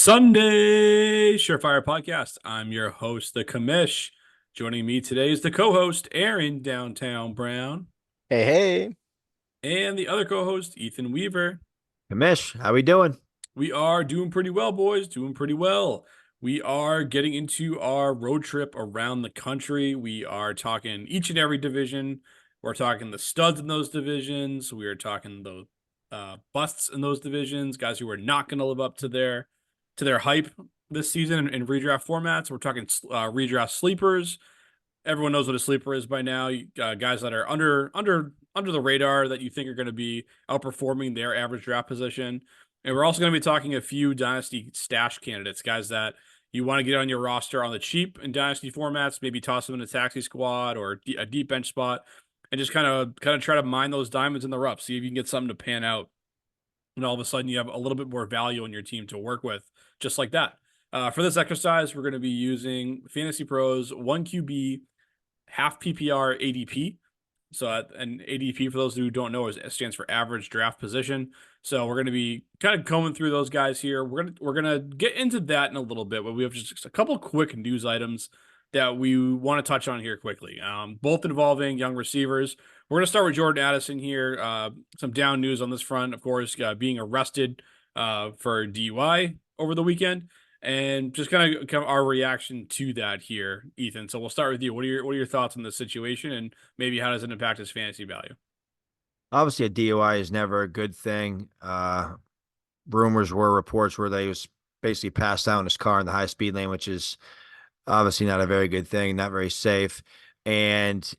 Sunday Surefire Podcast. I'm your host, the Commish. Joining me today is the co-host, Aaron Downtown Brown, Hey, hey, and the other co-host, Ethan Weaver. Kamish, how we doing? We are doing pretty well, boys. Doing pretty well. We are getting into our road trip around the country. We are talking each and every division. We're talking the studs in those divisions. We are talking the busts in those divisions, guys who are not going to live up to their hype this season in redraft formats. We're talking redraft sleepers. Everyone knows what a sleeper is by now. Guys that are under the radar that you think are going to be outperforming their average draft position. And we're also going to be talking a few Dynasty Stash candidates, guys that you want to get on your roster on the cheap in Dynasty formats, maybe toss them in a taxi squad or a deep bench spot, and just kind of try to mine those diamonds in the rough, see if you can get something to pan out. And all of a sudden, you have a little bit more value on your team to work with, just like that. For this exercise, we're going to be using Fantasy Pros 1QB half PPR ADP. So an ADP, for those who don't know, stands for average draft position. So we're going to be kind of combing through those guys here. We're gonna get into that in a little bit, but we have just a couple quick news items that we want to touch on here quickly. Both involving young receivers. We're going to start with Jordan Addison here. Some down news on this front, of course, being arrested for DUI over the weekend, and just kind of our reaction to that here, Ethan. So we'll start with you. What are your thoughts on this situation, and maybe how does it impact his fantasy value? Obviously, a DUI is never a good thing. Rumors were reports where they was basically passed out in his car in the high speed lane, which is obviously not a very good thing, not very safe. And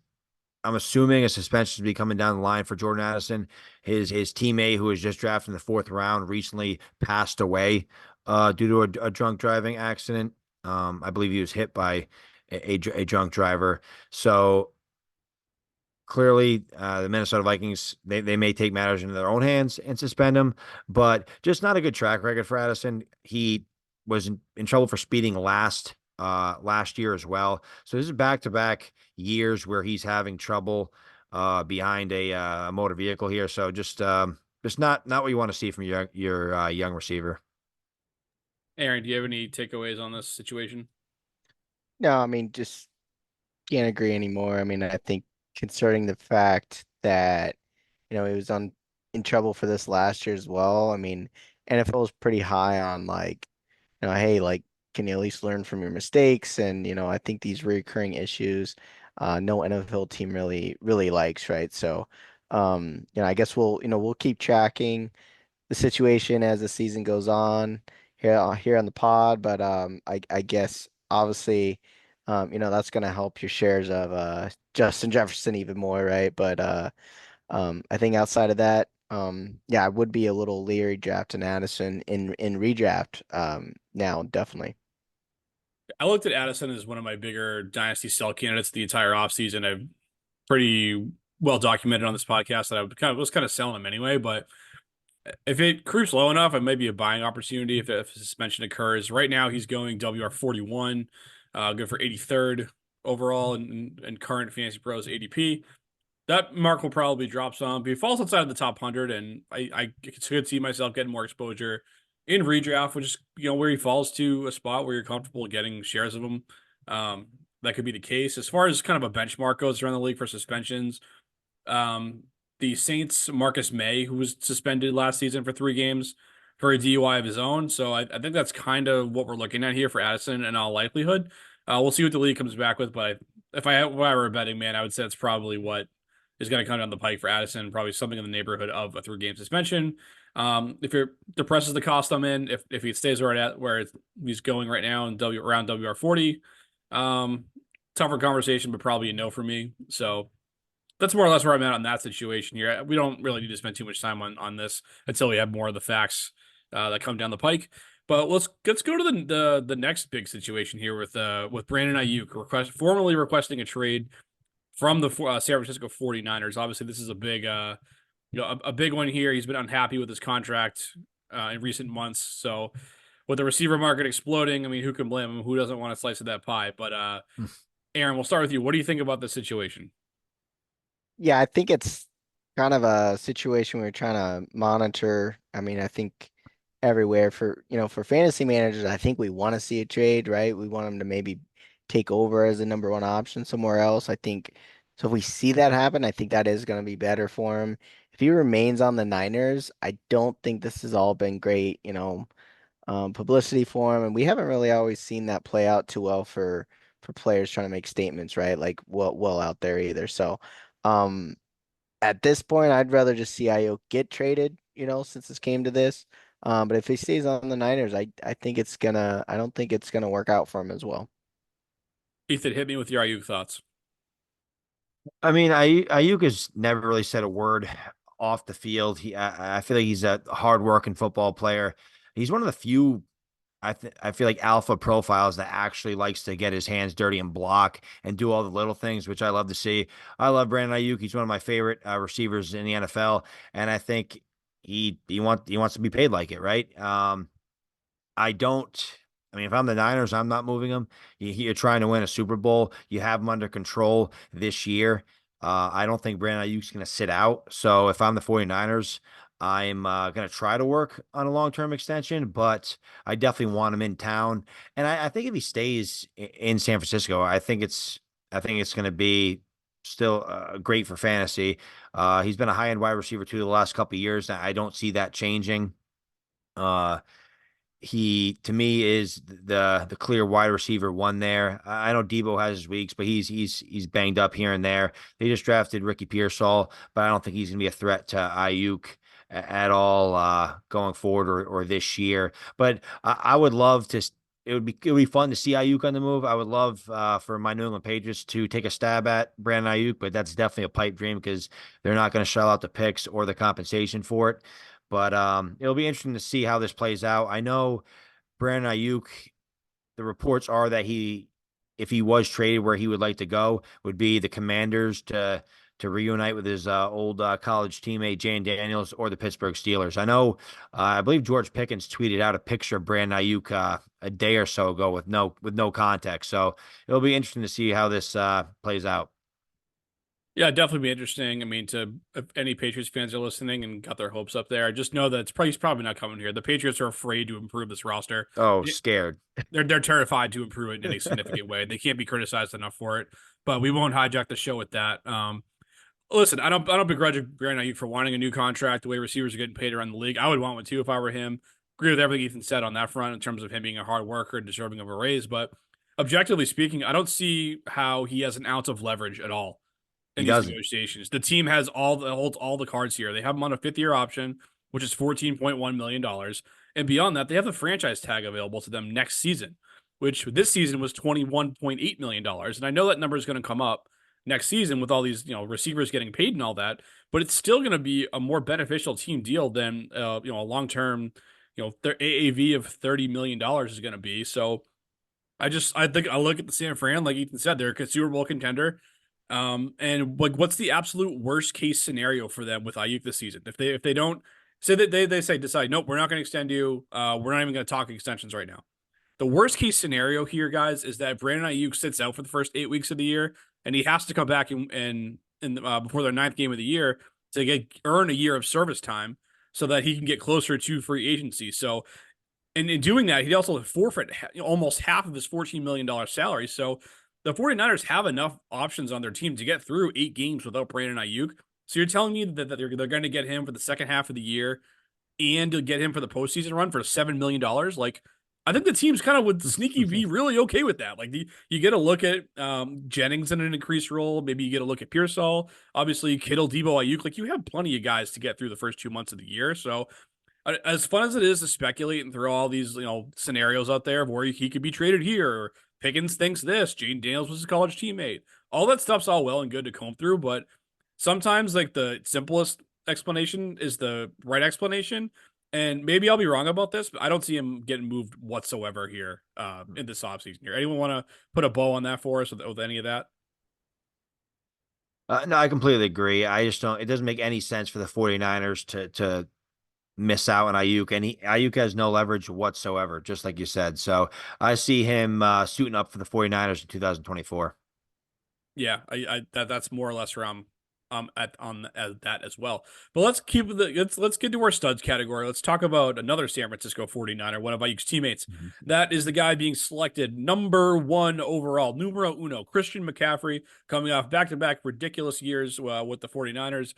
I'm assuming a suspension will be coming down the line for Jordan Addison. His teammate, who was just drafted in the fourth round, recently passed away due to a drunk driving accident. I believe he was hit by a drunk driver. So clearly, the Minnesota Vikings, they may take matters into their own hands and suspend him, but just not a good track record for Addison. He was in trouble for speeding last year as well. So this is back-to-back years where he's having trouble behind a motor vehicle here. So just not what you want to see from your young receiver. Aaron, do you have any takeaways on this situation? No, I mean, just can't agree anymore. I mean, I think concerning the fact that, he was in trouble for this last year as well. I mean, NFL was pretty high on like, hey, like, can you at least learn from your mistakes? And, I think these recurring issues, no NFL team really likes, right? So, I guess we'll keep tracking the situation as the season goes on here on the pod. But I guess obviously, that's gonna help your shares of Justin Jefferson even more, right? But I think outside of that, yeah, I would be a little leery drafting Addison in redraft now, definitely. I looked at Addison as one of my bigger dynasty sell candidates the entire offseason. I've pretty well documented on this podcast that I was kind of selling him anyway, but if it creeps low enough, it may be a buying opportunity if a suspension occurs. Right now, he's going WR41, good for 83rd overall in current Fantasy Pros ADP. That mark will probably drop some. But he falls outside of the top 100, and I could see myself getting more exposure in redraft, which is where he falls to a spot where you're comfortable getting shares of him. Um, that could be the case. As far as kind of a benchmark goes around the league for suspensions, um, the Saints Marcus May, who was suspended last season for 3 games for a DUI of his own. So I think that's kind of what we're looking at here for Addison in all likelihood. We'll see what the league comes back with, but if I were a betting man, I would say it's probably what is going to come down the pike for Addison, probably something in the neighborhood of a 3 game suspension. If it depresses the cost I'm in, if he stays right at where he's going right now in around WR40, um, tougher conversation, but probably a no for me. So that's more or less where I'm at on that situation here. We don't really need to spend too much time on this until we have more of the facts that come down the pike. But let's go to the next big situation here with Brandon Ayuk formally requesting a trade from the San Francisco 49ers. Obviously, this is a big a big one here. He's been unhappy with his contract in recent months. So with the receiver market exploding, I mean, who can blame him? Who doesn't want a slice of that pie? But Aaron, we'll start with you. What do you think about this situation? Yeah, I think it's kind of a situation we're trying to monitor. I mean, I think everywhere for, for fantasy managers. I think we want to see a trade, right? We want him to maybe take over as the number one option somewhere else. I think so. If we see that happen, I think that is going to be better for him. If he remains on the Niners, I don't think this has all been great, publicity for him, and we haven't really always seen that play out too well for players trying to make statements, right? Like well out there either. So, um, at this point, I'd rather just see Io get traded, since this came to this. But if he stays on the Niners, I don't think it's gonna work out for him as well. Ethan, hit me with your Ayuk thoughts. I mean, Ayuk has never really said a word off the field. I feel like he's a hardworking football player. He's one of the few I feel like alpha profiles that actually likes to get his hands dirty and block and do all the little things, which I love to see. I love Brandon Ayuk. He's one of my favorite receivers in the NFL, and I think he wants to be paid like it, right? I don't. I mean, if I'm the Niners, I'm not moving him. You're trying to win a Super Bowl. You have him under control this year. I don't think Brandon Ayuk's going to sit out. So if I'm the 49ers, I'm going to try to work on a long-term extension, but I definitely want him in town. And I think if he stays in San Francisco, I think it's going to be still great for fantasy. He's been a high-end wide receiver too the last couple of years. I don't see that changing. Uh, he to me is the clear wide receiver one there. I know Debo has his weeks, but he's banged up here and there. They just drafted Ricky Pearsall, but I don't think he's gonna be a threat to Ayuk at all going forward or this year. But I would love to. It would be fun to see Ayuk on the move. I would love for my New England Patriots to take a stab at Brandon Ayuk, but that's definitely a pipe dream because they're not going to shell out the picks or the compensation for it. But it'll be interesting to see how this plays out. I know Brandon Ayuk, the reports are that if he was traded where he would like to go, would be the Commanders to reunite with his old college teammate Jane Daniels or the Pittsburgh Steelers. I know, I believe George Pickens tweeted out a picture of Brandon Ayuk a day or so ago with no context. So it'll be interesting to see how this plays out. Yeah, definitely be interesting. I mean, to if any Patriots fans are listening and got their hopes up there, just know that he's probably not coming here. The Patriots are afraid to improve this roster. Oh, scared. They're terrified to improve it in any significant way. They can't be criticized enough for it. But we won't hijack the show with that. Listen, I don't begrudge Brandon Ayuk for wanting a new contract. The way receivers are getting paid around the league, I would want one too if I were him. Agree with everything Ethan said on that front in terms of him being a hard worker and deserving of a raise. But objectively speaking, I don't see how he has an ounce of leverage at all He in these doesn't. negotiations. The team holds all the cards here. They have him on a 5th-year option, which is $14.1 million, and beyond that, they have the franchise tag available to them next season, which this season was $21.8 million. And I know that number is going to come up next season with all these receivers getting paid and all that, but it's still going to be a more beneficial team deal than a long term their AAV of $30 million is going to be. So I think I look at the San Fran, like Ethan said, they're a Super Bowl contender. And like, what's the absolute worst case scenario for them with Ayuk this season? If they don't say that they say decide, nope, we're not going to extend you. We're not even going to talk extensions right now. The worst case scenario here, guys, is that Brandon Ayuk sits out for the first 8 weeks of the year, and he has to come back before their ninth game of the year to earn a year of service time, so that he can get closer to free agency. So and in doing that, he also forfeit almost half of his $14 million salary. So the 49ers have enough options on their team to get through 8 games without Brandon Ayuk. So you're telling me that they're going to get him for the second half of the year and to get him for the postseason run for $7 million? Like, I think the team's kind of with the sneaky be really okay with that. Like, you get a look at Jennings in an increased role. Maybe you get a look at Pearsall. Obviously, Kittle, Debo, Ayuk. Like, you have plenty of guys to get through the first 2 months of the year. So as fun as it is to speculate and throw all these scenarios out there of where he could be traded here, or Pickens thinks this, Jane Daniels was his college teammate, all that stuff's all well and good to comb through, but sometimes like the simplest explanation is the right explanation. And maybe I'll be wrong about this, but I don't see him getting moved whatsoever here in this offseason here. Anyone want to put a bow on that for us with any of that? No, I completely agree. I just don't. It doesn't make any sense for the 49ers to miss out on Ayuk, and Ayuk has no leverage whatsoever, just like you said. So I see him suiting up for the 49ers in 2024. Yeah, that's more or less where I'm at that as well. But let's get to our studs category. Let's talk about another San Francisco 49er, one of Ayuk's teammates. That is the guy being selected number 1 overall, numero uno, Christian McCaffrey, coming off back-to-back ridiculous years with the 49ers.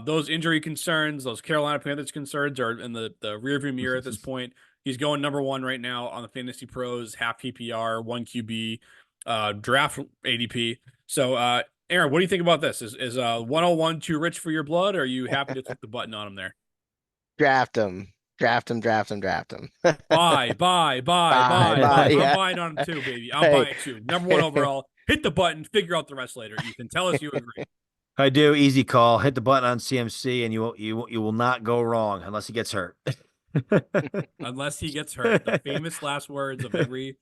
Those injury concerns, those Carolina Panthers concerns are in the rearview mirror at this point. He's going number 1 right now on the Fantasy Pros, half PPR, 1 QB, draft ADP. So, Aaron, what do you think about this? Is 101 too rich for your blood, or are you happy to click the button on him there? Draft him. Draft him, draft him, draft him. Buy, buy, buy, Bye, buy, bye. buy. I'm Yeah. buying on him too, baby. I'm Hey. buying too. Number 1 overall. Hit the button. Figure out the rest later. Ethan, tell us you agree. I do. Easy call. Hit the button on CMC, and you will not go wrong unless he gets hurt. Unless he gets hurt. The famous last words of every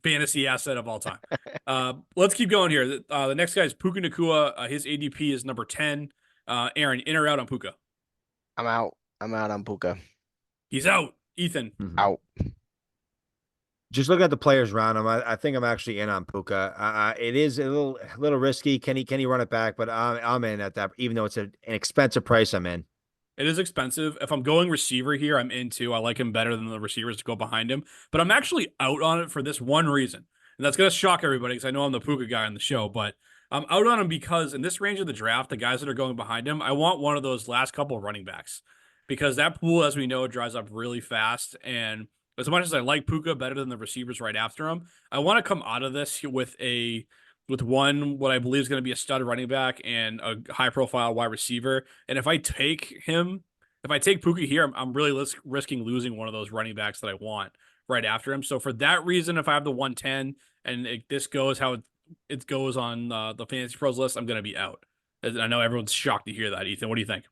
fantasy asset of all time. Let's keep going here. The next guy is Puka Nacua. His ADP is number 10. Aaron, in or out on Puka? I'm out. I'm out on Puka. He's out. Ethan. Out. Just looking at the players around him, I think I'm actually in on Puka. It is a little risky. Can he run it back? But I'm in at that, even though it's an expensive price. I'm in. It is expensive. If I'm going receiver here, I'm in too. I like him better than the receivers to go behind him. But I'm actually out on it for this one reason. And that's going to shock everybody because I know I'm the Puka guy on the show. But I'm out on him because in this range of the draft, the guys that are going behind him, I want one of those last couple running backs. Because that pool, as we know, dries up really fast. And as much as I like Puka better than the receivers right after him, I want to come out of this with one what I believe is going to be a stud running back and a high profile wide receiver. And if I take Puka here, I'm really risking losing one of those running backs that I want right after him. So for that reason, if I have the 110 and this goes how it goes on the Fantasy Pros list, I'm going to be out. I know everyone's shocked to hear that. Ethan, what do you think?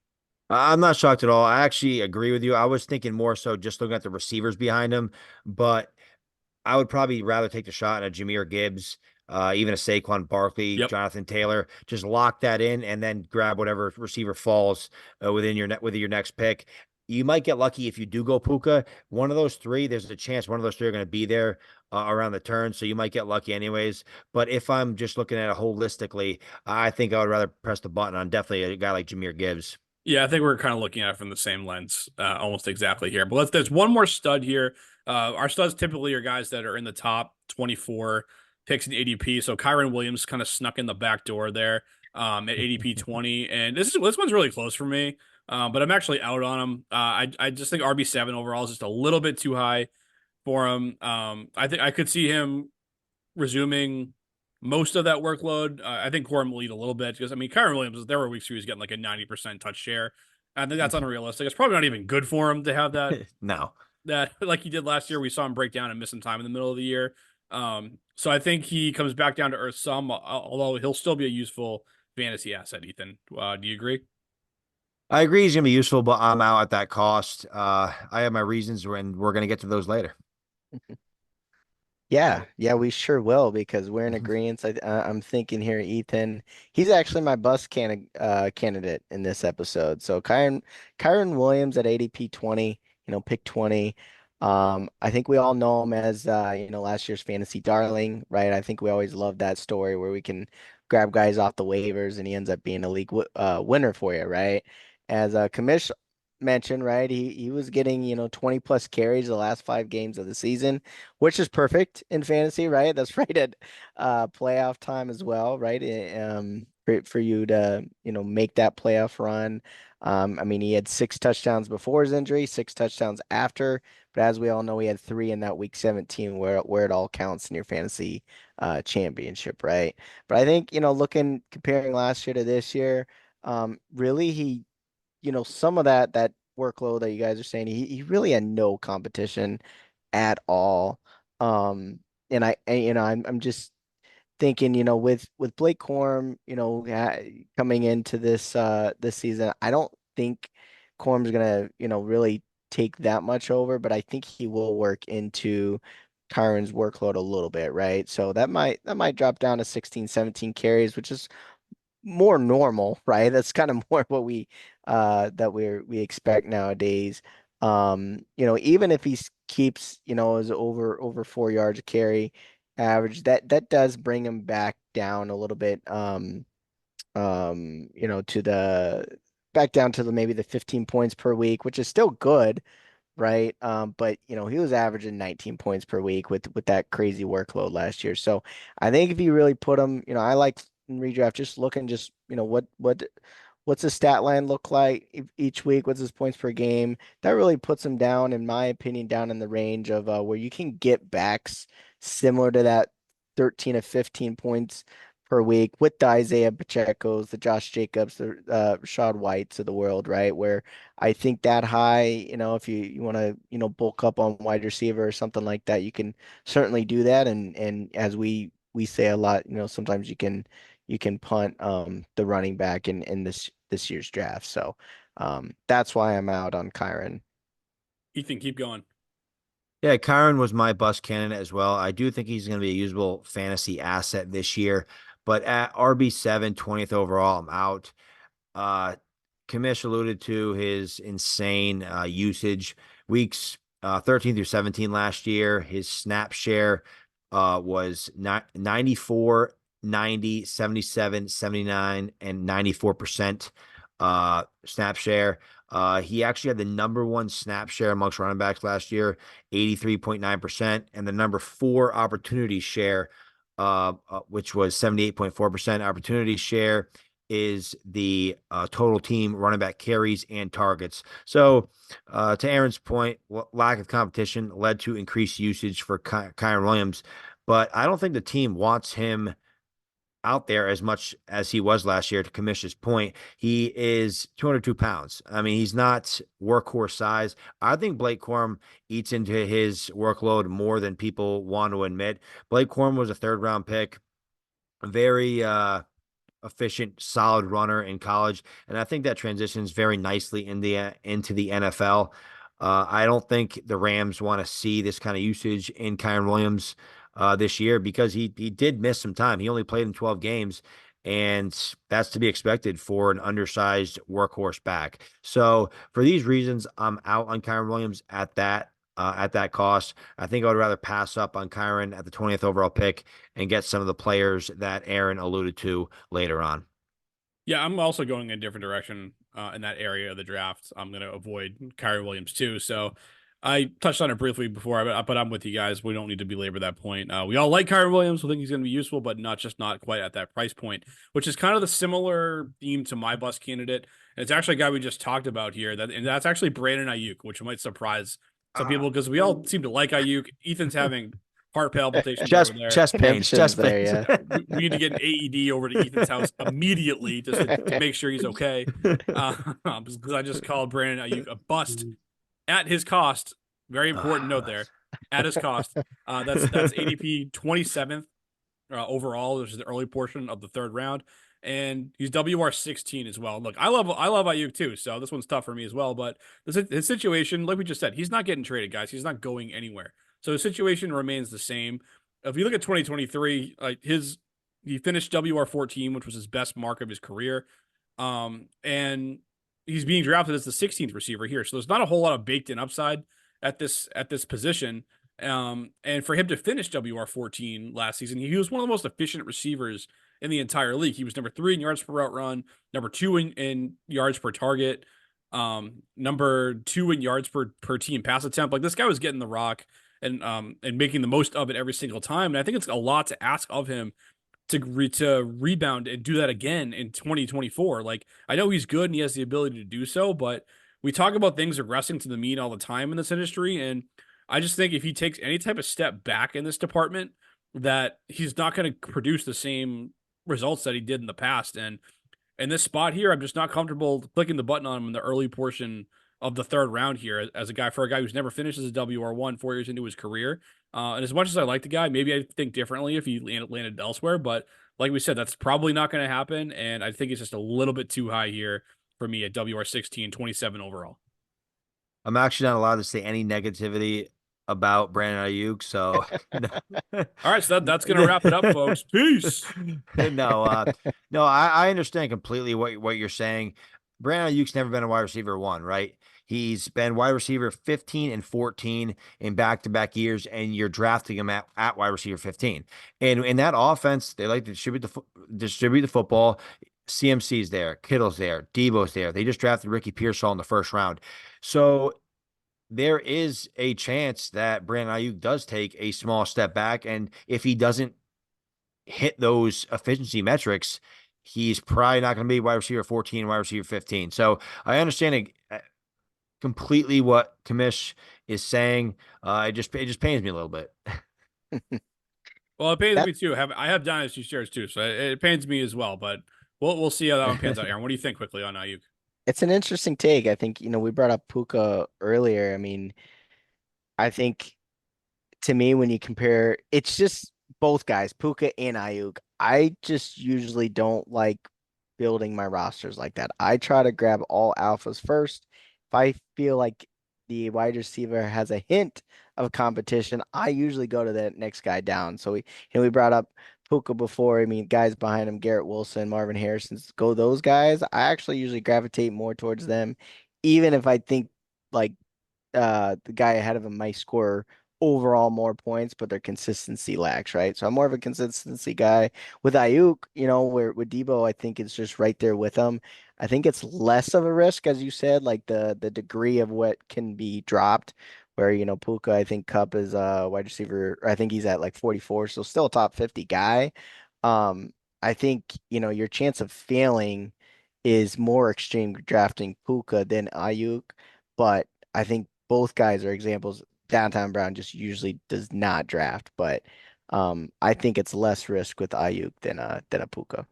I'm not shocked at all. I actually agree with you. I was thinking more so just looking at the receivers behind him, but I would probably rather take the shot on a Jahmyr Gibbs, even a Saquon Barkley, Yep. Jonathan Taylor. Just lock that in and then grab whatever receiver falls within your next pick. You might get lucky if you do go Puka. One of those three, there's a chance one of those three are going to be there around the turn, so you might get lucky anyways. But if I'm just looking at it holistically, I think I would rather press the button on definitely a guy like Jahmyr Gibbs. Yeah, I think we're kind of looking at it from the same lens, almost exactly here. But there's one more stud here. Our studs typically are guys that are in the top 24 picks in ADP. So Kyron Williams kind of snuck in the back door there at ADP 20, and this one's really close for me. But I'm actually out on him. I just think RB7 overall is just a little bit too high for him. I think I could see him resuming most of that workload. I think Corum will lead a little bit because, I mean, Kyron Williams, there were weeks where he was getting like a 90% touch share. I think that's unrealistic. It's probably not even good for him to have that. No. That like he did last year. We saw him break down and miss some time in the middle of the year. So I think he comes back down to earth some, although he'll still be a useful fantasy asset, Ethan. Do you agree? I agree he's going to be useful, but I'm out at that cost. I have my reasons, and we're going to get to those later. Yeah, we sure will because we're in agreement. I'm thinking here, Ethan. He's actually my bust candidate in this episode. So Kyron Williams at ADP 20, pick 20. I think we all know him as last year's fantasy darling, right? I think we always love that story where we can grab guys off the waivers and he ends up being a league winner for you, right? As Kamish mentioned, right? He was getting, 20 plus carries the last 5 games of the season, which is perfect in fantasy, right? That's right at playoff time as well, right? For you to, make that playoff run. I mean, he had 6 touchdowns before his injury, 6 touchdowns after, but as we all know, he had 3 in that week 17 where it all counts in your fantasy championship, right? But I think, comparing last year to this year, really he some of that workload that you guys are saying, he really had no competition at all. I'm just thinking, with Blake Corum, coming into this season, I don't think Corum's gonna, really take that much over, but I think he will work into Kyron's workload a little bit, right? So that might drop down to 16, 17 carries, which is more normal, right? That's kind of more what we expect nowadays. Even if he keeps, his over 4 yards a carry average, that does bring him back down a little bit. to the back down to the maybe the 15 points per week, which is still good, right? But he was averaging 19 points per week with that crazy workload last year. So I think if you really put him, I like in redraft just looking just what's his stat line look like each week? What's his points per game? That really puts him down, in my opinion, down in the range of where you can get backs similar to that 13 to 15 points per week with the Isaiah Pacheco's, the Josh Jacobs, the Rashad Whites of the world, right? Where I think that high, if you want to, bulk up on wide receiver or something like that, you can certainly do that. And as we say a lot, sometimes you can punt the running back in this year's draft. So that's why I'm out on Kyron. Ethan, keep going. Yeah, Kyron was my bust candidate as well. I do think he's going to be a usable fantasy asset this year, but at RB7, 20th overall, I'm out. Uh, Kamish alluded to his insane usage. Weeks 13 through 17 last year, his snap share was 94, 90, 77, 79, and 94% snap share. He actually had the number one snap share amongst running backs last year, 83.9%, and the number four opportunity share, which was 78.4%. Opportunity share is the total team running back carries and targets. So, to Aaron's point, lack of competition led to increased usage for Kyron Williams, but I don't think the team wants him out there as much as he was last year. To Kamish's point, he is 202 pounds. I mean, he's not workhorse size. I think Blake Corum eats into his workload more than people want to admit. Blake Corum was a third round pick, very efficient, solid runner in college, and I think that transitions very nicely into the NFL. I don't think the Rams want to see this kind of usage in Kyron Williams this year because he did miss some time. He only played in 12 games, and that's to be expected for an undersized workhorse back. So for these reasons, I'm out on Kyron Williams at that cost. I think I would rather pass up on Kyron at the 20th overall pick and get some of the players that Aaron alluded to later on. Yeah, I'm also going a different direction in that area of the draft. I'm going to avoid Kyrie Williams too. So I touched on it briefly before, but I'm with you guys. We don't need to belabor that point. We all like Kyrie Williams. We think he's going to be useful, but not quite at that price point, which is kind of the similar theme to my bus candidate. And it's actually a guy we just talked about here. And that's actually Brandon Ayuk, which might surprise some people because we all seem to like Ayuk. Ethan's having heart palpitations over there. Chest pains, Connections chest there, pains. yeah. We need to get an AED over to Ethan's house immediately just to make sure he's okay. Because I just called Brandon Ayuk a bust at his cost. Very important note there. At his cost. That's ADP 27th overall, which is the early portion of the third round. And he's WR 16 as well. Look, I love Ayuk too, so this one's tough for me as well. But his situation, like we just said, he's not getting traded, guys. He's not going anywhere. So his situation remains the same. If you look at 2023, he finished WR 14, which was his best mark of his career. And he's being drafted as the 16th receiver here. So there's not a whole lot of baked in upside at this position. And for him to finish WR 14 last season, he was one of the most efficient receivers in the entire league. He was number 3 in yards per route run, number 2 in yards per target, number 2 in yards per team pass attempt. Like, this guy was getting the rock and making the most of it every single time. And I think it's a lot to ask of him to rebound and do that again in 2024. Like, I know he's good and he has the ability to do so, but we talk about things regressing to the mean all the time in this industry. And I just think if he takes any type of step back in this department, that he's not going to produce the same results that he did in the past. And in this spot here, I'm just not comfortable clicking the button on him in the early portion of the third round here as for a guy who's never finished as a WR1 4 years into his career. And as much as I like the guy, maybe I think differently if he landed elsewhere. But like we said, that's probably not going to happen. And I think it's just a little bit too high here for me at WR 16, 27 overall. I'm actually not allowed to say any negativity about Brandon Ayuk, so All right, so that's going to wrap it up, folks. Peace. No, I understand completely what you're saying. Brandon Ayuk's never been a wide receiver one, right? He's been wide receiver 15 and 14 in back-to-back years, and you're drafting him at wide receiver 15. And in that offense, they like to distribute the football. CMC's there, Kittle's there, Debo's there. They just drafted Ricky Pearsall in the first round. So there is a chance that Brandon Ayuk does take a small step back. And if he doesn't hit those efficiency metrics, he's probably not going to be wide receiver 14, wide receiver 15. So I understand completely what Kamish is saying. It just pains me a little bit. Well, it pains That me too. I have dynasty shares too, so it pains me as well. But we'll see how that one pans out. Aaron, what do you think quickly on Ayuk? it's an interesting take. I think, we brought up Puka earlier. I mean, I think to me, when you compare, it's just both guys, Puka and Ayuk. I just usually don't like building my rosters like that. I try to grab all alphas first. If I feel like the wide receiver has a hint of competition, I usually go to the next guy down. So we brought up Puka before. I mean, guys behind him, Garrett Wilson, Marvin Harrison, go those guys. I actually usually gravitate more towards them, even if I think like the guy ahead of him might score overall more points, but their consistency lacks, right? So I'm more of a consistency guy. With Ayuk, where with Debo, I think it's just right there with him. I think it's less of a risk, as you said, like the degree of what can be dropped. Where, Puka, I think Cup is wide receiver, or I think he's at like 44, so still a top 50 guy. Um, I think, your chance of failing is more extreme drafting Puka than Ayuk, but I think both guys are examples. Downtown Brown just usually does not draft, but I think it's less risk with Ayuk than a Puka.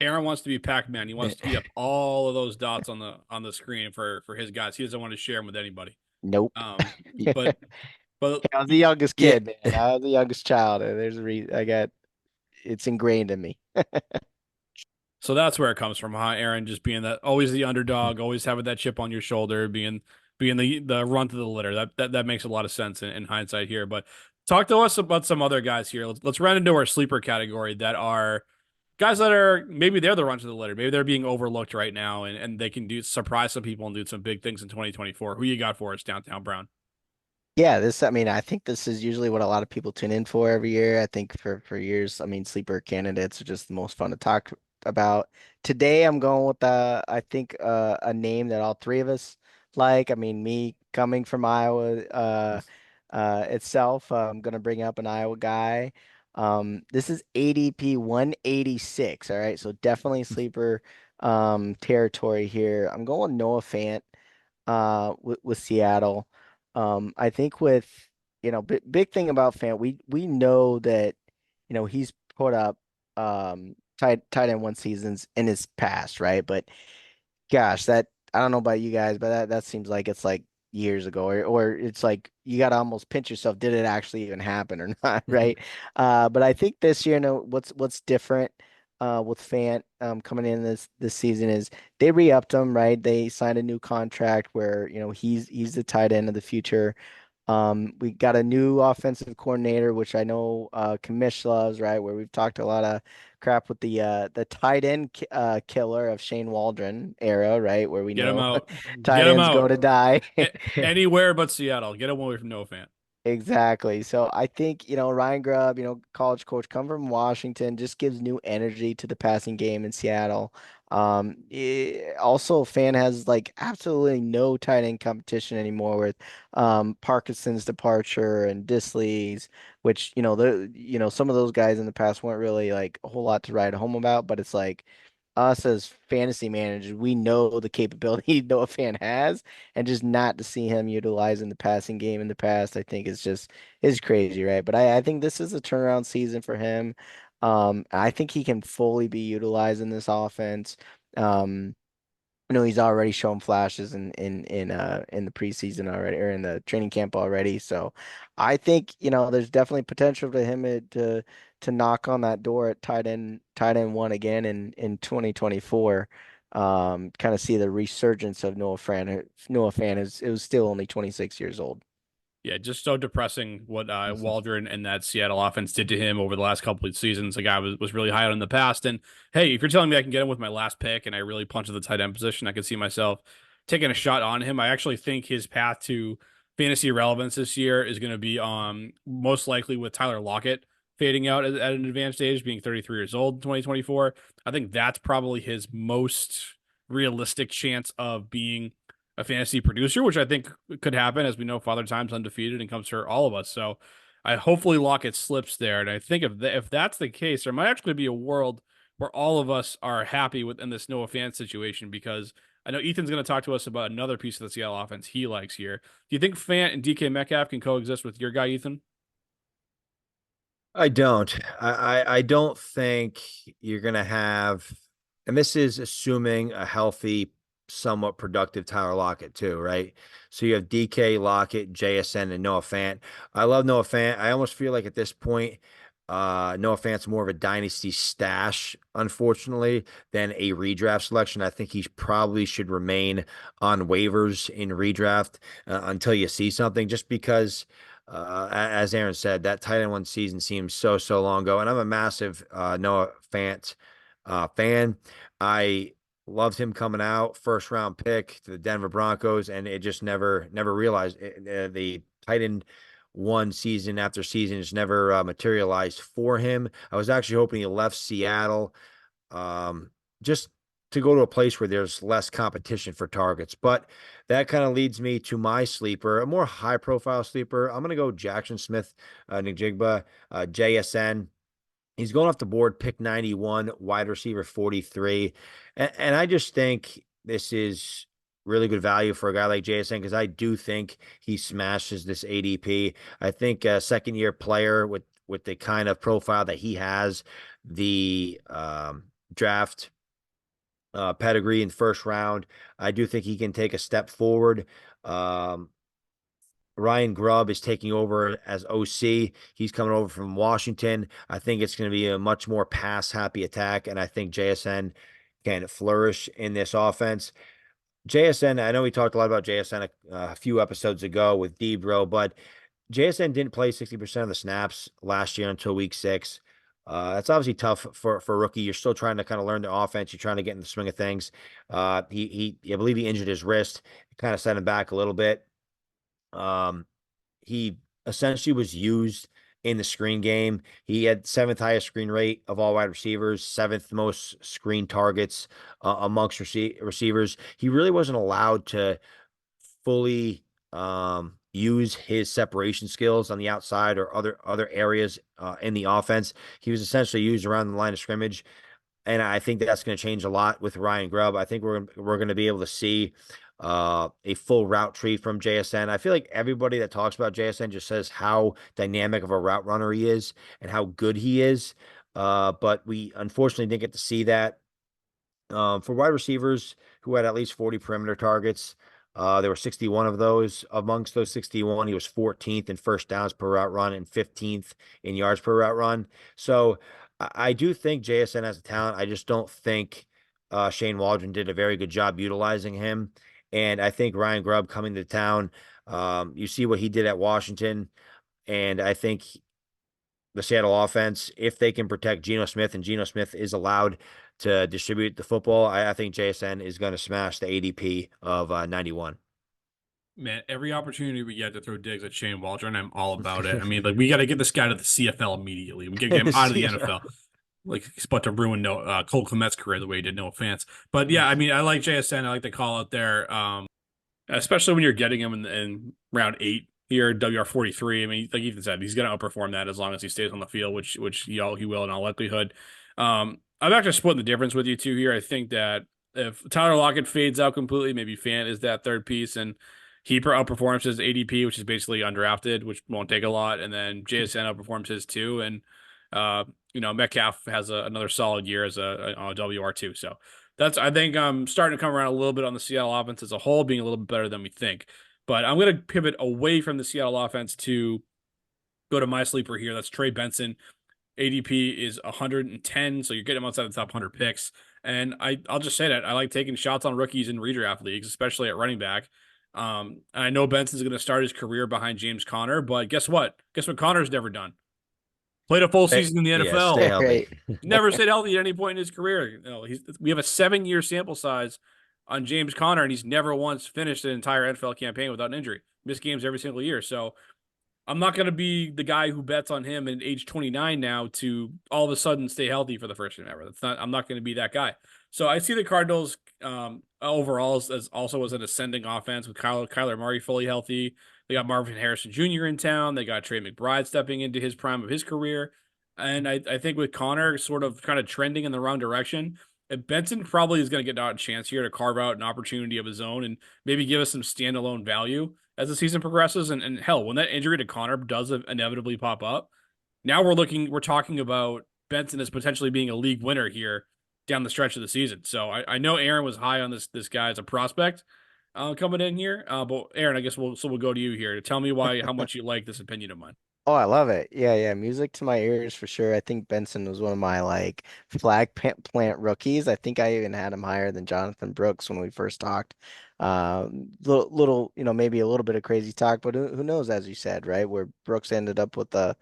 Aaron wants to be Pac-Man. He wants to eat up all of those dots on the screen for his guys. He doesn't want to share them with anybody. Nope. Um, but but I was the youngest Yeah. kid, man. I was the youngest child, and there's a reason I got it's ingrained in me. so that's where it comes from, huh? Aaron just being that always the underdog, always having that chip on your shoulder, being the runt of the litter. That makes a lot of sense in hindsight here. But talk to us about some other guys here. Let's run into our sleeper category that are guys that are maybe they're the runs of the litter. Maybe they're being overlooked right now and they can do surprise some people and do some big things in 2024. Who you got for us, Downtown Brown? Yeah, I mean, I think this is usually what a lot of people tune in for every year. I think for years, I mean, sleeper candidates are just the most fun to talk about. Today, I'm going with I think a name that all three of us like. I mean, me coming from Iowa itself, I'm gonna bring up an Iowa guy. This is ADP 186. All right, so definitely sleeper territory here. I'm going Noah Fant with Seattle. I think with big thing about Fant, we know that he's put up tight end one seasons in his past, right? But gosh, that I don't know about you guys, but that seems like it's like years ago, or it's like you got to almost pinch yourself. Did it actually even happen or not, right? But I think this year, what's different with Fant coming in this season is they re-upped him, right? They signed a new contract where he's the tight end of the future. We got a new offensive coordinator, which I know Kamish loves, right? Where we've talked a lot of crap with the tight end killer of Shane Waldron era, right? Where we Get him know out. tight Get him ends go out. to die. Anywhere but Seattle. Get him away from no fan. Exactly. So I think, Ryan Grubb, college coach, come from Washington, just gives new energy to the passing game in Seattle. Also, Fan has like absolutely no tight end competition anymore with Parkinson's departure and Disley's, which, some of those guys in the past weren't really like a whole lot to write home about, but it's like us as fantasy managers, we know the capability Noah Fan has, and just not to see him utilizing the passing game in the past, I think is crazy, right? But I think this is a turnaround season for him. I think he can fully be utilized in this offense. Um, he's already shown flashes in the preseason already, or in the training camp already. So I think, there's definitely potential for him to knock on that door at tight end one again in 2024. Kind of see the resurgence of Noah Fan is it was still only 26 years old. Yeah, just so depressing what Waldron and that Seattle offense did to him over the last couple of seasons. The guy was really high on in the past. And hey, if you're telling me I can get him with my last pick and I really punch at the tight end position, I can see myself taking a shot on him. I actually think his path to fantasy relevance this year is going to be most likely with Tyler Lockett fading out at an advanced age, being 33 years old in 2024. I think that's probably his most realistic chance of being a fantasy producer, which I think could happen. As we know, Father Time's undefeated and comes for all of us. So I hopefully Lockett slips there. And I think if that's the case, there might actually be a world where all of us are happy within this Noah Fant situation, because I know Ethan's going to talk to us about another piece of the Seattle offense he likes here. Do you think Fant and DK Metcalf can coexist with your guy, Ethan? I don't. I don't think you're gonna have, and this is assuming a healthy, somewhat productive Tyler Lockett too, right? So you have DK, Lockett, JSN, and Noah Fant. I love Noah Fant. I almost feel like at this point, Noah Fant's more of a dynasty stash, unfortunately, than a redraft selection. I think he probably should remain on waivers in redraft until you see something, just because as Aaron said, that tight end one season seems so long ago. And I'm a massive Noah Fant fan. I loved him coming out, first round pick to the Denver Broncos, and it just never realized the tight end one season after season just never materialized for him. I was actually hoping he left Seattle just to go to a place where there's less competition for targets. But that kind of leads me to my sleeper, a more high profile sleeper. I'm going to go Jackson Smith, Njigba, JSN. He's going off the board, pick 91, wide receiver 43. And I just think this is really good value for a guy like JSN, because I do think he smashes this ADP. I think a second year player with the kind of profile that he has, the draft pedigree in first round, I do think he can take a step forward. Ryan Grubb is taking over as OC. He's coming over from Washington. I think it's going to be a much more pass happy attack, and I think JSN can flourish in this offense. JSN, I know we talked a lot about JSN a few episodes ago with Debro, but JSN didn't play 60% of the snaps last year until week 6. That's obviously tough for a rookie. You're still trying to kind of learn the offense. You're trying to get in the swing of things. I believe he injured his wrist. It kind of set him back a little bit. He essentially was used in the screen game. He had 7th highest screen rate of all wide receivers, 7th most screen targets amongst receivers. He really wasn't allowed to fully use his separation skills on the outside or other areas in the offense. He was essentially used around the line of scrimmage, and I think that's going to change a lot with Ryan Grubb. I think we're going to be able to see a full route tree from JSN. I feel like everybody that talks about JSN just says how dynamic of a route runner he is and how good he is. But we unfortunately didn't get to see that. For wide receivers who had at least 40 perimeter targets, there were 61 of those. Amongst those 61, he was 14th in first downs per route run and 15th in yards per route run. So I do think JSN has a talent. I just don't think Shane Waldron did a very good job utilizing him. And I think Ryan Grubb coming to town, you see what he did at Washington. And I think the Seattle offense, if they can protect Geno Smith, and Geno Smith is allowed to distribute the football, I think JSN is going to smash the ADP of 91. Man, every opportunity we get to throw digs at Shane Waldron, I'm all about it. I mean, like, we got to get this guy to the CFL immediately. We got to get him out of the NFL. Like, he's about to ruin Cole Kmet's career the way he did no offense. But yeah, I mean, I like JSN. I like the call out there, especially when you're getting him in round 8 here, WR43. I mean, like Ethan said, he's going to outperform that as long as he stays on the field, which he will in all likelihood. I'm actually splitting the difference with you two here. I think that if Tyler Lockett fades out completely, maybe Fant is that third piece, and he outperforms his ADP, which is basically undrafted, which won't take a lot, and then JSN outperforms his too, and Metcalf has another solid year as a WR2. So I think I'm starting to come around a little bit on the Seattle offense as a whole, being a little bit better than we think. But I'm going to pivot away from the Seattle offense to go to my sleeper here. That's Trey Benson. ADP is 110, so you're getting him outside the top 100 picks. And I'll just say that I like taking shots on rookies in redraft leagues, especially at running back. And I know Benson's going to start his career behind James Conner, but guess what? Guess what Conner's never done? Played a full season in the NFL. Stay healthy. Never stayed healthy at any point in his career. We have a 7-year sample size on James Conner, and he's never once finished an entire NFL campaign without an injury. Missed games every single year. So I'm not going to be the guy who bets on him at age 29 now to all of a sudden stay healthy for the first time ever. That's not. I'm not going to be that guy. So I see the Cardinals overall as also as an ascending offense with Kyler Murray fully healthy. They got Marvin Harrison Jr. in town. They got Trey McBride stepping into his prime of his career. And I think with Connor sort of kind of trending in the wrong direction, Benson probably is going to get a chance here to carve out an opportunity of his own and maybe give us some standalone value as the season progresses. And hell, when that injury to Connor does inevitably pop up, now we're talking about Benson as potentially being a league winner here down the stretch of the season. So I know Aaron was high on this guy as a prospect coming in here. But Aaron, I guess we'll go to you here to tell me how much you like this opinion of mine. Oh, I love it. Yeah, yeah. Music to my ears for sure. I think Benson was one of my like plant rookies. I think I even had him higher than Jonathan Brooks when we first talked. Little, maybe a little bit of crazy talk, but who knows, as you said, right? Where Brooks ended up with on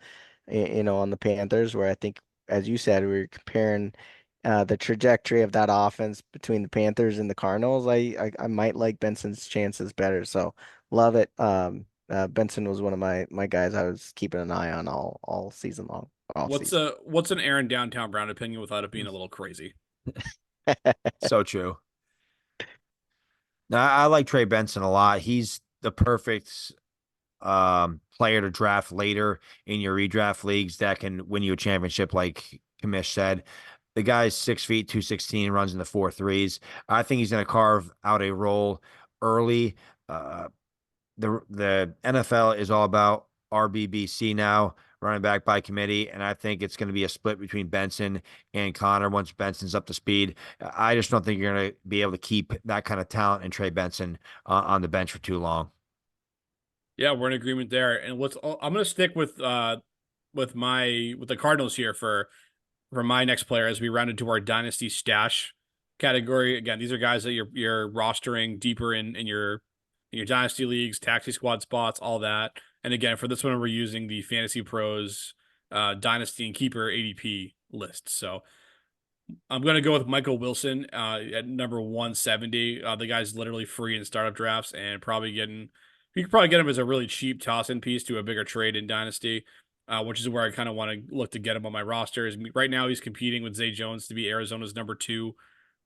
the Panthers, where I think, as you said, we were comparing the trajectory of that offense between the Panthers and the Cardinals. I might like Benson's chances better. So love it. Benson was one of my guys I was keeping an eye on all season long, all season. What's an Aaron downtown Brown opinion without it being a little crazy? So true. Now, I like Trey Benson a lot. He's the perfect player to draft later in your redraft leagues that can win you a championship, like Kamish said. The guy's 6 feet, 216, runs in the 4.3s. I think he's going to carve out a role early. Uh, the NFL is all about RBBC now, running back by committee, and I think it's going to be a split between Benson and Connor once Benson's up to speed. I just don't think you're going to be able to keep that kind of talent and Trey Benson on the bench for too long. Yeah, we're in agreement there. And I'm going to stick with with the Cardinals here for my next player as we round into our Dynasty Stash category. Again, these are guys that you're rostering deeper in your Dynasty leagues, taxi squad spots, all that. And again, for this one, we're using the Fantasy Pros Dynasty and Keeper ADP list. So I'm going to go with Michael Wilson at number 170. The guy's literally free in startup drafts and you could probably get him as a really cheap toss-in piece to a bigger trade in Dynasty, which is where I kind of want to look to get him on my roster. Right now, he's competing with Zay Jones to be Arizona's number 2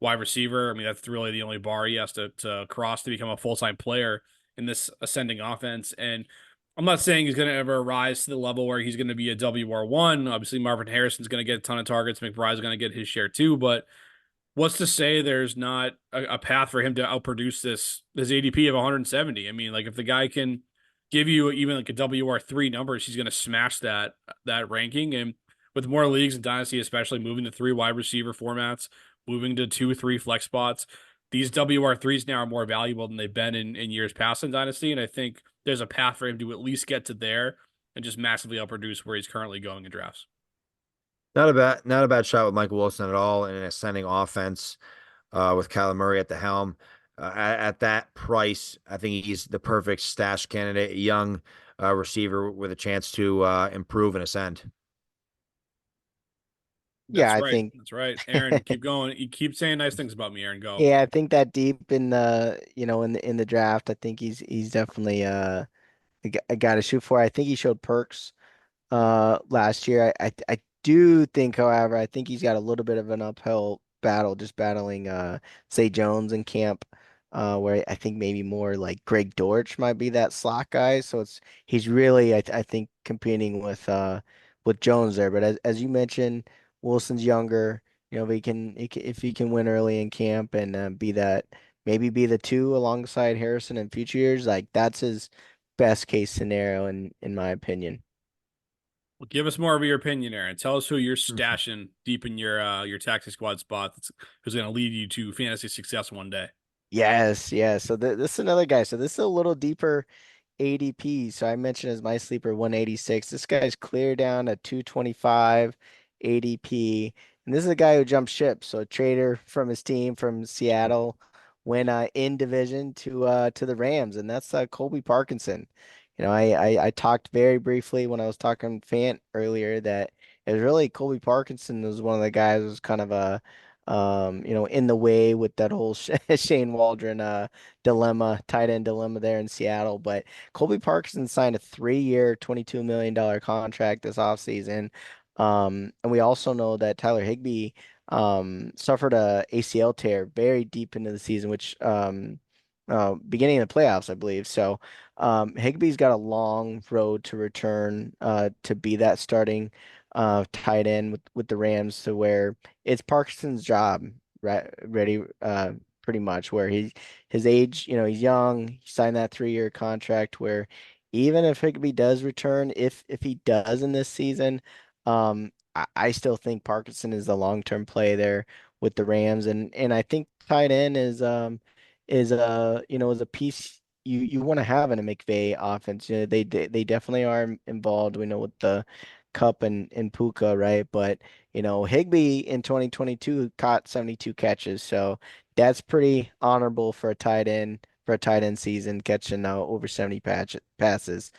wide receiver. I mean, that's really the only bar he has to cross to become a full-time player in this ascending offense. And I'm not saying he's going to ever rise to the level where he's going to be a WR1. Obviously, Marvin Harrison's going to get a ton of targets. McBride's going to get his share too. But what's to say there's not a path for him to outproduce this ADP of 170? I mean, like if the guy can give you even like a WR3 numbers, he's going to smash that ranking. And with more leagues in Dynasty, especially moving to 3 wide receiver formats, moving to 2-3 flex spots, these WR3s now are more valuable than they've been in years past in Dynasty. And I think there's a path for him to at least get to there and just massively outproduce where he's currently going in drafts. Not a bad shot with Michael Wilson at all in an ascending offense with Kyler Murray at the helm. At that price, I think he's the perfect stash candidate, a young receiver with a chance to improve and ascend. Yeah, That's I right. think That's right. Aaron, keep going. You keep saying nice things about me, Aaron. Go. yeah, I think that deep in the draft, I think he's definitely a guy to shoot for. I think he showed perks last year. I do think, however, I think he's got a little bit of an uphill battle just battling say Jones in camp, where I think maybe more like Greg Dortch might be that slot guy. So he's really I think competing with Jones there. But as you mentioned, Wilson's younger. If he can win early in camp and maybe be the 2 alongside Harrison in future years, like that's his best case scenario in my opinion. Well, give us more of your opinion, Aaron. Tell us who you're stashing deep in your taxi squad spot who's going to lead you to fantasy success one day. Yes, yes. So this is another guy. So this is a little deeper ADP. So I mentioned as my sleeper 186. This guy's clear down at 225 ADP. And this is a guy who jumped ship. So a trader from his team from Seattle went in division to the Rams, and that's Colby Parkinson. I talked very briefly when I was talking Fant earlier that it was really Colby Parkinson was one of the guys who was kind of in the way with that whole Shane Waldron dilemma, tight end dilemma there in Seattle. But Colby Parkinson signed a 3-year, $22 million contract this offseason. And we also know that Tyler Higbee suffered a ACL tear very deep into the season, which beginning of the playoffs, I believe. So Higbee's got a long road to return to be that starting tight end with the Rams to where it's Parkinson's job, right? Ready, pretty much where his age, he's young. He signed that 3-year contract where even if Higbee does return, if he does in this season, I still think Parkinson is the long-term play there with the Rams, and I think tight end is a piece you want to have in a McVay offense. They definitely are involved. We know with the Cup and Puka, right? But Higbee in 2022 caught 72 catches, so that's pretty honorable for a tight end season, catching over 70 passes.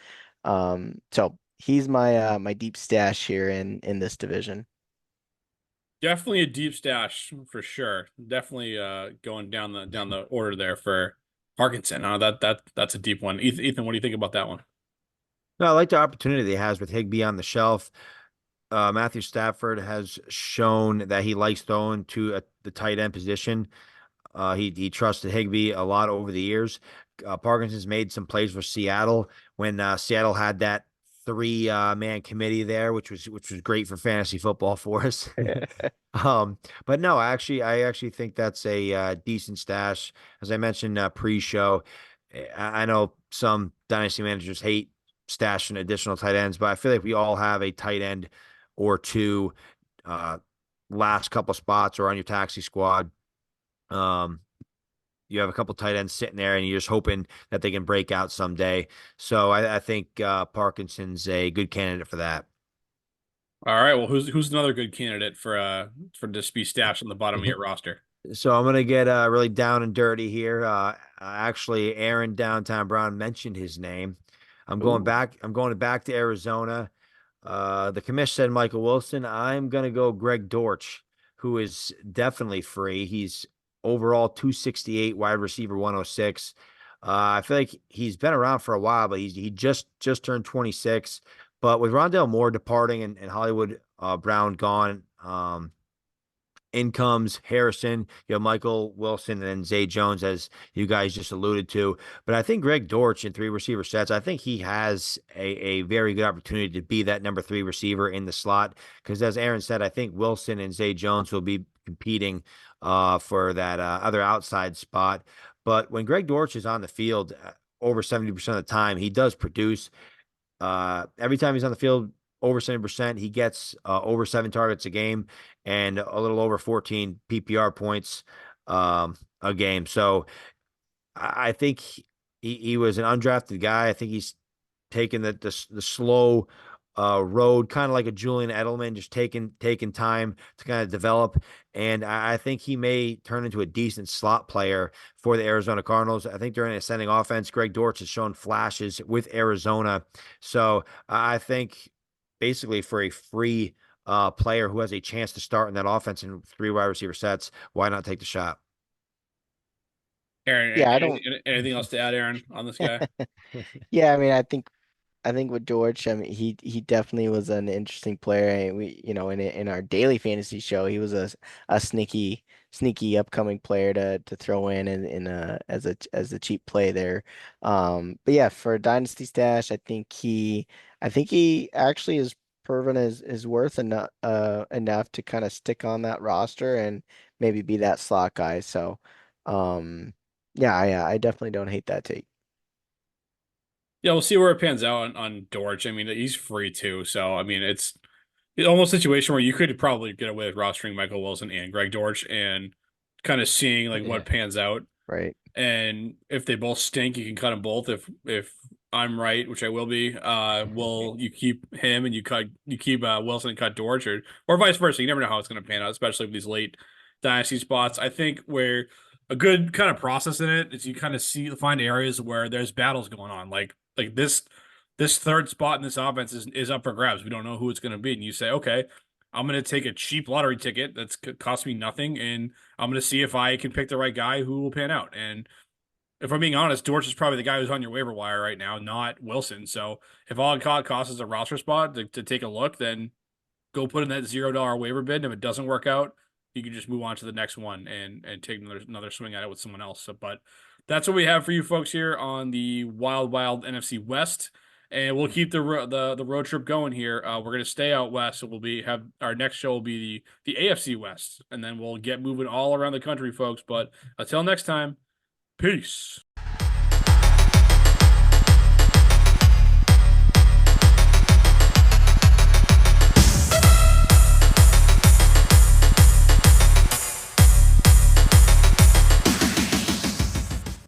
So he's my deep stash here in this division. Definitely a deep stash for sure. Definitely going down the order there for Parkinson. That's a deep one. Ethan, what do you think about that one? No, I like the opportunity he has with Higbee on the shelf. Matthew Stafford has shown that he likes throwing to the tight end position. He trusted Higbee a lot over the years. Parkinson's made some plays for Seattle when Seattle had that three man committee there, which was great for fantasy football for us. But no, I actually think that's a decent stash. As I mentioned pre-show, I know some dynasty managers hate stashing additional tight ends, but I feel like we all have a tight end or two uh, last couple spots or on your taxi squad. Um, you have a couple tight ends sitting there, and you're just hoping that they can break out someday. So I think Parkinson's a good candidate for that. All right. Well, who's another good candidate for this to be stashed on the bottom of your roster? So I'm gonna get really down and dirty here. Actually, Aaron Downtown Brown mentioned his name. I'm going Ooh. back. I'm going back to Arizona. The commission said Michael Wilson. I'm gonna go Greg Dortch, who is definitely free. He's overall 268, wide receiver 106. I feel like he's been around for a while, but he just turned 26. But with Rondell Moore departing and Hollywood Brown gone, in comes Harrison, Michael Wilson, and then Zay Jones, as you guys just alluded to. But I think Greg Dortch in three receiver sets, I think he has a very good opportunity to be that number three receiver in the slot. Because as Aaron said, I think Wilson and Zay Jones will be competing for that other outside spot. But when Greg Dortch is on the field, over 70% of the time, he does produce. Every time he's on the field, over 70%, he gets over 7 targets a game and a little over 14 PPR points a game. So I think he was an undrafted guy. I think he's taking the slow road, kind of like a Julian Edelman, just taking time to kind of develop. And I think he may turn into a decent slot player for the Arizona Cardinals. I think during an ascending offense, Greg Dortch has shown flashes with Arizona. So I think basically for a free player who has a chance to start in that offense in three wide receiver sets, why not take the shot? Aaron, Yeah, I don't. anything else to add, Aaron, on this guy? Yeah, I mean, I think with George, I mean, he definitely was an interesting player. And in our daily fantasy show, he was a sneaky upcoming player to throw as a cheap play there. But yeah, for a dynasty stash, I think he actually has proven his worth enough to kind of stick on that roster and maybe be that slot guy. So, yeah, I definitely don't hate that take. Yeah, we'll see where it pans out on Dortch. I mean, he's free too, so I mean, it's almost a situation where you could probably get away with rostering Michael Wilson and Greg Dortch and kind of seeing like Yeah, what pans out. right. And if they both stink, you can cut them both. If I'm right, which I will be, will you keep him and you keep Wilson and cut Dortch or vice versa. You never know how it's going to pan out, especially with these late dynasty spots. I think where a good kind of process in it is you kind of find areas where there's battles going on, like this third spot in this offense is up for grabs. We don't know who it's going to be, and you say, okay, I'm going to take a cheap lottery ticket that's cost me nothing, and I'm going to see if I can pick the right guy who will pan out. And if I'm being honest, Dortch is probably the guy who's on your waiver wire right now, not Wilson. So if all it costs is a roster spot to take a look, then go put in that $0 waiver bid. And if it doesn't work out, you can just move on to the next one and take another swing at it with someone else. So, but that's what we have for you folks here on the Wild NFC West, and we'll keep the road trip going here. We're gonna stay out west, so have our next show will be the AFC West, and then we'll get moving all around the country, folks. But until next time, peace.